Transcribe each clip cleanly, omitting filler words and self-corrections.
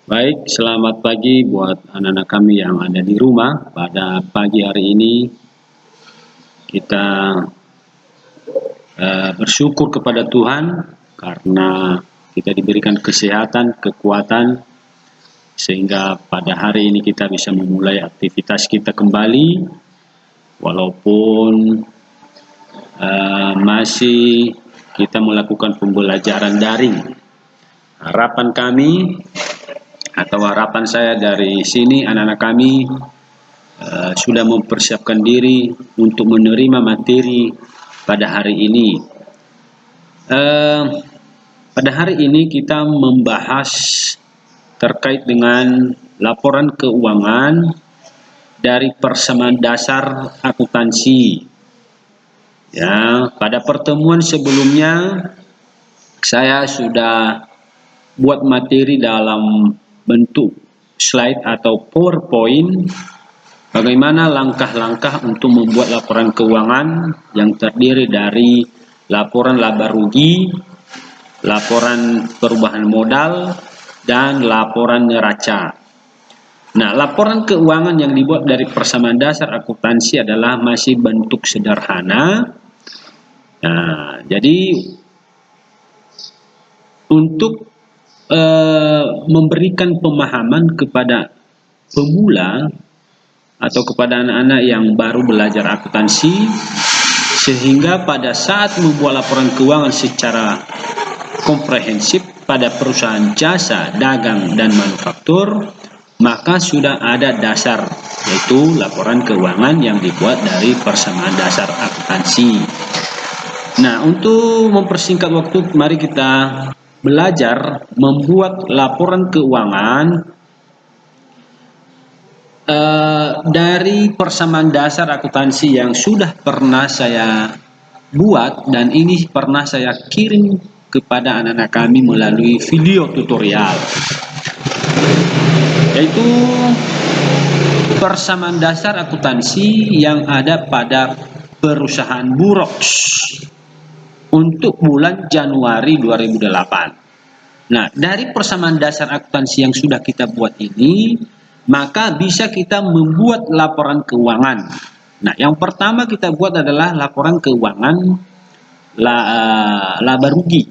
Baik, selamat pagi buat anak-anak kami yang ada di rumah. Pada pagi hari ini kita bersyukur kepada Tuhan karena kita diberikan kesehatan, kekuatan, sehingga pada hari ini kita bisa memulai aktivitas kita kembali, walaupun masih kita melakukan pembelajaran daring. Harapan kami atau harapan saya dari sini, anak-anak kami sudah mempersiapkan diri untuk menerima materi pada hari ini. Pada hari ini kita membahas terkait dengan laporan keuangan dari persamaan dasar akuntansi. Ya, pada pertemuan sebelumnya saya sudah buat materi dalam bentuk slide atau PowerPoint. Bagaimana langkah-langkah untuk membuat laporan keuangan yang terdiri dari laporan laba rugi, laporan perubahan modal, dan laporan neraca. Nah, laporan keuangan yang dibuat dari persamaan dasar akuntansi adalah masih bentuk sederhana. Nah, jadi untuk memberikan pemahaman kepada pemula atau kepada anak-anak yang baru belajar akuntansi, sehingga pada saat membuat laporan keuangan secara komprehensif pada perusahaan jasa, dagang, dan manufaktur, maka sudah ada dasar, yaitu laporan keuangan yang dibuat dari persamaan dasar akuntansi. Nah, untuk mempersingkat waktu, mari kita belajar membuat laporan keuangan dari persamaan dasar akuntansi yang sudah pernah saya buat, dan ini pernah saya kirim kepada anak-anak kami melalui video tutorial, yaitu persamaan dasar akuntansi yang ada pada perusahaan Burox untuk bulan Januari 2008. Nah, dari persamaan dasar akuntansi yang sudah kita buat ini, maka bisa kita membuat laporan keuangan. Nah, yang pertama kita buat adalah laporan keuangan laba rugi.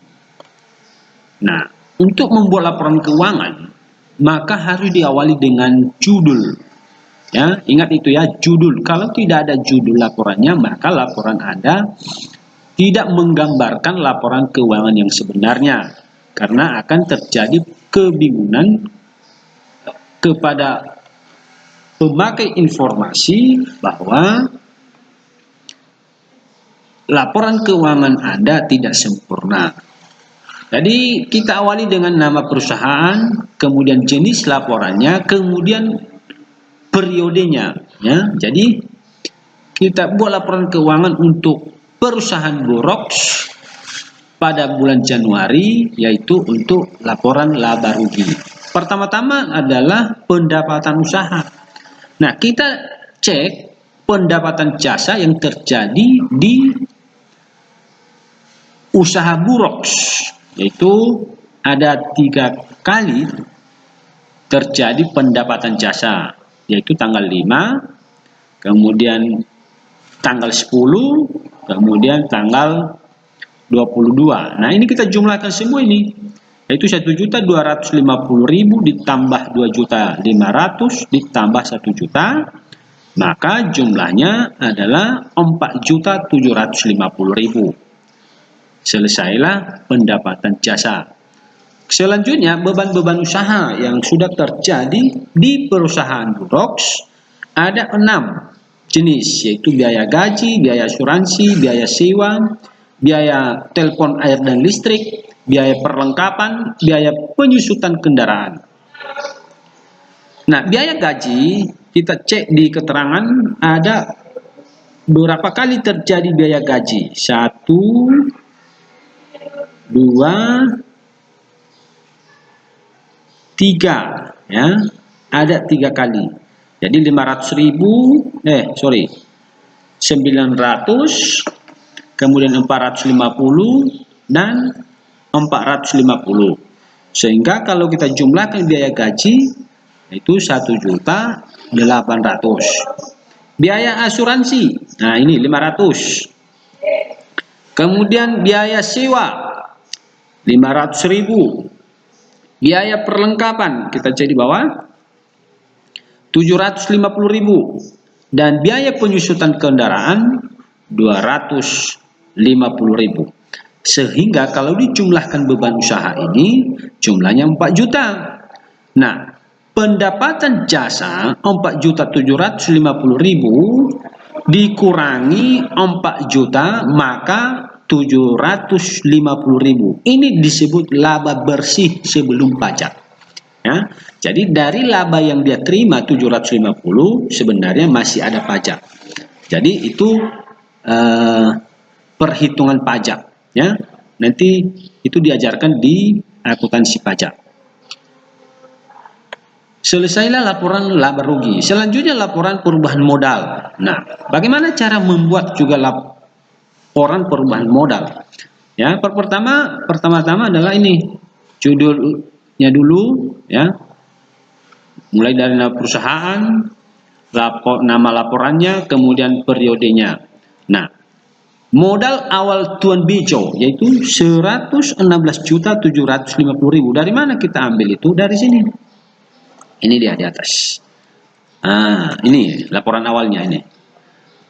Nah, untuk membuat laporan keuangan, maka harus diawali dengan judul. Ya, ingat itu ya, judul. Kalau tidak ada judul laporannya, maka laporan Anda tidak menggambarkan laporan keuangan yang sebenarnya, karena akan terjadi kebingungan kepada pemakai informasi bahwa laporan keuangan Anda tidak sempurna. Jadi kita awali dengan nama perusahaan, kemudian jenis laporannya, kemudian periodenya. Ya, jadi kita buat laporan keuangan untuk perusahaan Burox pada bulan Januari, yaitu untuk laporan laba rugi. Pertama-tama adalah pendapatan usaha. Nah, kita cek pendapatan jasa yang terjadi di usaha Burox, yaitu ada 3 kali terjadi pendapatan jasa, yaitu tanggal 5, kemudian tanggal 10, kemudian tanggal 22. Nah, ini kita jumlahkan semua ini, yaitu 1.250.000 ditambah 2.500.000 ditambah 1 juta, maka jumlahnya adalah 4.750.000. Selesailah pendapatan jasa. Selanjutnya, beban-beban usaha yang sudah terjadi di perusahaan Burox ada 6 jenis, yaitu biaya gaji, biaya asuransi, biaya sewa, biaya telepon air dan listrik, biaya perlengkapan, biaya penyusutan kendaraan. Nah, biaya gaji kita cek di keterangan, ada berapa kali terjadi biaya gaji? 1, 2, 3, ya, ada 3 kali. Jadi 900, kemudian 450 dan 450. Sehingga kalau kita jumlahkan biaya gaji itu 1.800.000. Biaya asuransi, nah ini 500. Kemudian biaya sewa 500.000. Biaya perlengkapan kita cek di bawah 750.000 dan biaya penyusutan kendaraan 250.000. Sehingga kalau dijumlahkan beban usaha ini jumlahnya 4 juta. Nah, pendapatan jasa 4.750.000 dikurangi 4 juta maka 750.000. Ini disebut laba bersih sebelum pajak. Ya, jadi dari laba yang dia terima 750 sebenarnya masih ada pajak. Jadi itu perhitungan pajak. Ya, nanti itu diajarkan di akuntansi pajak. Selesailah laporan laba rugi. Selanjutnya laporan perubahan modal. Nah, bagaimana cara membuat juga laporan perubahan modal? Ya, pertama-tama adalah ini judulnya dulu, ya. Mulai dari nama perusahaan, nama laporannya, kemudian periodenya. Nah, modal awal Tuan Bejo yaitu 116.750.000. Dari mana kita ambil itu? Dari sini. Ini dia di atas. Ini laporan awalnya ini.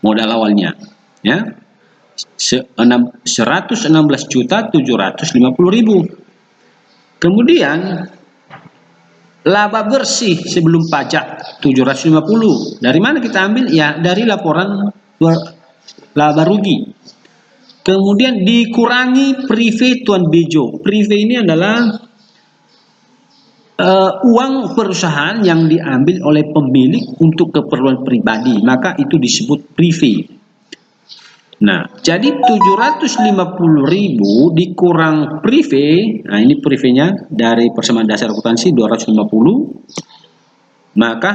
Modal awalnya, ya. 116.750.000. Kemudian laba bersih sebelum pajak 750. Dari mana kita ambil? Ya, dari laporan laba rugi. Kemudian dikurangi prive Tuan Bejo. Prive ini adalah uang perusahaan yang diambil oleh pemilik untuk keperluan pribadi, maka itu disebut prive. Nah, jadi 750.000 dikurang prive. Nah, ini privenya dari persamaan dasar akuntansi 250, maka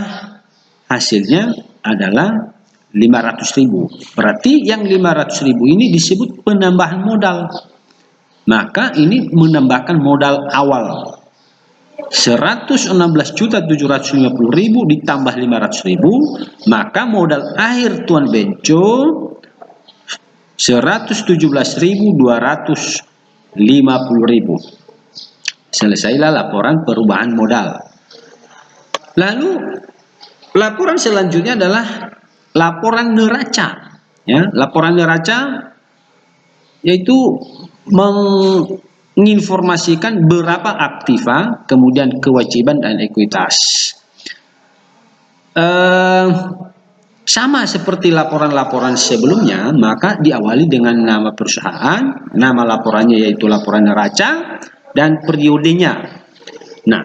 hasilnya adalah 500.000. Berarti yang 500.000 ini disebut penambahan modal. Maka ini menambahkan modal awal. 116.750.000 ditambah 500.000, maka modal akhir Tuan Bejo 117.250.000. Selesailah laporan perubahan modal. Lalu laporan selanjutnya adalah laporan neraca. Ya, laporan neraca yaitu menginformasikan berapa aktiva, kemudian kewajiban dan ekuitas. Sama seperti laporan-laporan sebelumnya, maka diawali dengan nama perusahaan, nama laporannya yaitu laporan neraca, dan periodenya. Nah,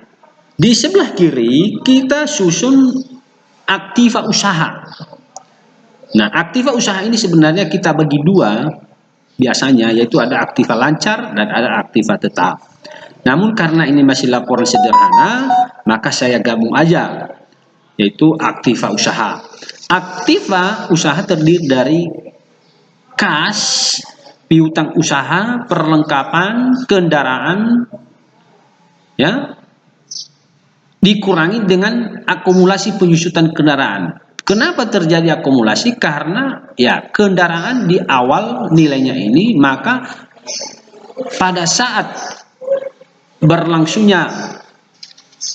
di sebelah kiri kita susun aktiva usaha. Nah, aktiva usaha ini sebenarnya kita bagi dua biasanya, yaitu ada aktiva lancar dan ada aktiva tetap. Namun karena ini masih laporan sederhana, maka saya gabung aja, yaitu aktiva usaha. Aktiva usaha terdiri dari kas, piutang usaha, perlengkapan, kendaraan, ya, dikurangi dengan akumulasi penyusutan kendaraan. Kenapa terjadi akumulasi? Karena ya kendaraan di awal nilainya ini, maka pada saat berlangsungnya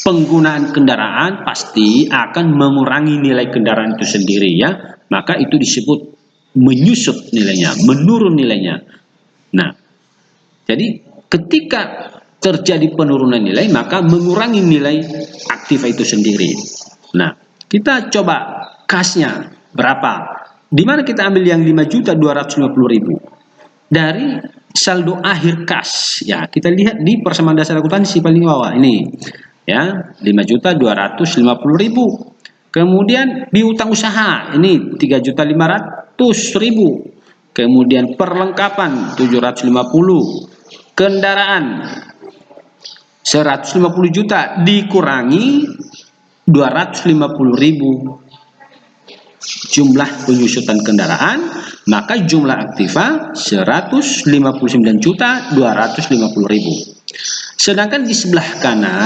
penggunaan kendaraan pasti akan mengurangi nilai kendaraan itu sendiri, ya. Maka itu disebut menyusut nilainya, menurun nilainya. Nah, jadi ketika terjadi penurunan nilai maka mengurangi nilai aktiva itu sendiri. Nah, kita coba kasnya berapa? Di mana kita ambil yang 5.250.000? Dari saldo akhir kas. Ya, kita lihat di persamaan dasar akuntansi paling bawah ini. Ya, 5.250.000. Kemudian piutang usaha ini 3.500.000. Kemudian perlengkapan 750. Kendaraan 150 juta dikurangi 250.000 jumlah penyusutan kendaraan, maka jumlah aktiva 159.250.000. Sedangkan di sebelah kanan